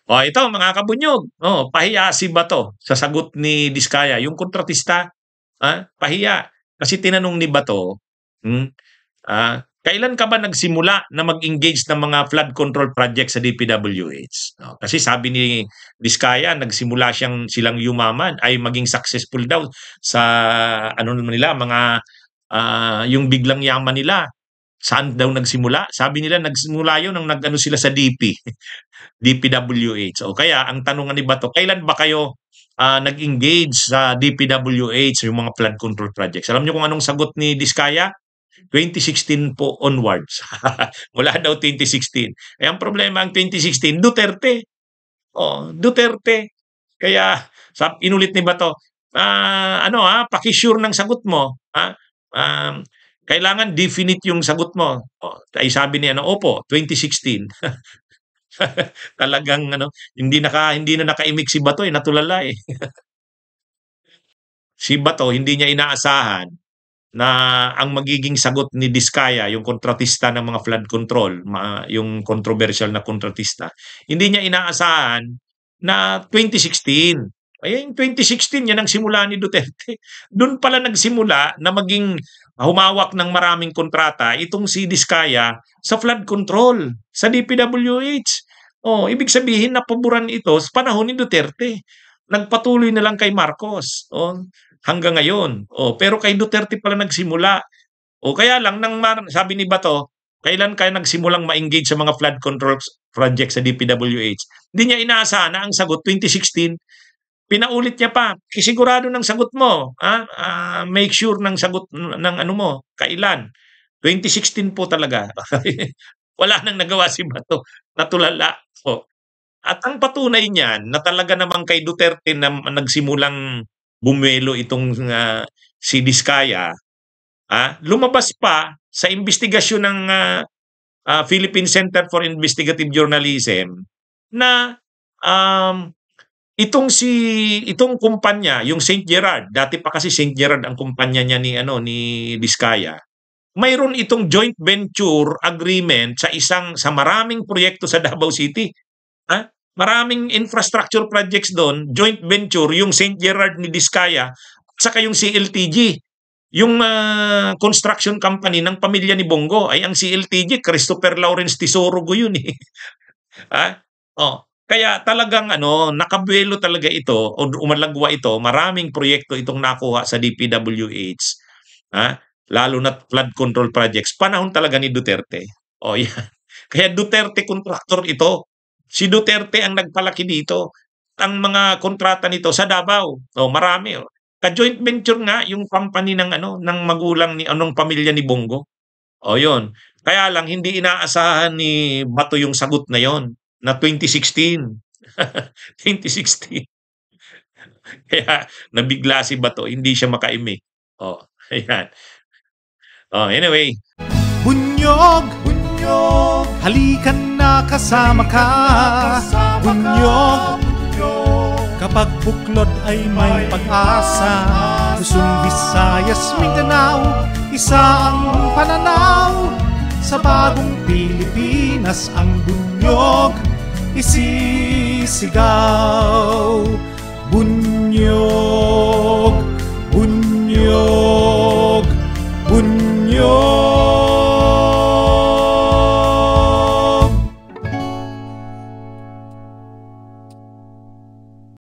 O ito mga kabunyog, pahiya si Bato sa sagot ni Diskaya. Yung kontratista, pahiya. Kasi tinanong ni Bato, kailan ka ba nagsimula na mag-engage ng mga flood control project sa DPWH? Kasi sabi ni Diskaya, nagsimula silang yumaman ay maging successful daw sa ano naman nila, mga yung biglang yaman nila. Saan daw nagsimula? Sabi nila nagsimula yun nang nag-ano sila sa DPWH. O kaya ang tanong ni Bato, kailan ba kayo nag-engage sa DPWH yung mga flood control projects? Alam niyo kung anong sagot ni Diskaya? 2016 po onwards. Mula daw 2016. Eh ang problema ang 2016, Duterte. Duterte. Kaya inulit ni Bato, paki-sure ng sagot mo. Kailangan definite yung sagot mo. Ay sabi niya, opo, 2016. Talagang hindi na nakaimik si Bato, natulala eh. Si Bato hindi niya inaasahan na ang magiging sagot ni Diskaya, yung kontratista ng mga flood control, yung controversial na kontratista, hindi niya inaasahan na 2016. Ay, yung 2016, yan ang simula ni Duterte. Doon pala nagsimula na maging humawak ng maraming kontrata itong si Diskaya sa flood control, sa DPWH. Ibig sabihin na paboran ito sa panahon ni Duterte. Nagpatuloy na lang kay Marcos. Hanggang ngayon. Pero kay Duterte pala nagsimula. Kaya lang, sabi ni Bato, kailan kaya nagsimulang ma-engage sa mga flood control project sa DPWH? Hindi niya inaasahan na ang sagot 2016. Pinaulit niya pa, kisigurado ng sagot mo. Make sure ng sagot ng ano mo, kailan? 2016 po talaga. Wala nang nagawa si Bato. Natulala. At ang patunay niyan na talaga namang kay Duterte na nagsimulang bumelo itong si Diskaya, lumabas pa sa investigasyon ng Philippine Center for Investigative Journalism na itong kumpanya, yung St. Gerard, dati pa kasi St. Gerard ang kumpanya niya ni Diskaya. Mayroon itong joint venture agreement sa maraming proyekto sa Davao City. Maraming infrastructure projects doon, joint venture, yung St. Gerard ni Diskaya, at saka yung CLTG. Yung construction company ng pamilya ni Bongo, ay ang CLTG, Christopher Lawrence Tesorogo yun eh. Kaya talagang nakabuelo talaga ito, o umalagwa ito, maraming proyekto itong nakuha sa DPWH. Lalo na flood control projects, panahon talaga ni Duterte. Yan. Kaya Duterte contractor ito. Si Duterte ang nagpalaki dito. Ang mga kontrata nito sa Davao, marami. Ka-joint venture nga yung company ng magulang ni pamilya ni Bongo. Yun. Kaya lang hindi inaasahan ni Bato yung sagot na yon na 2016. 2016. Kaya nabigla si Bato, hindi siya makaimik. Ayan. Anyway. Bunyog, bunyog, halikan na kasama ka. Bunyog, kapag buklod ay may pag-asa. Luzon, Visayas, Mindanao, isa ang pananaw. Sa bagong Pilipinas ang bunyog isisigaw. Bunyog, bunyog.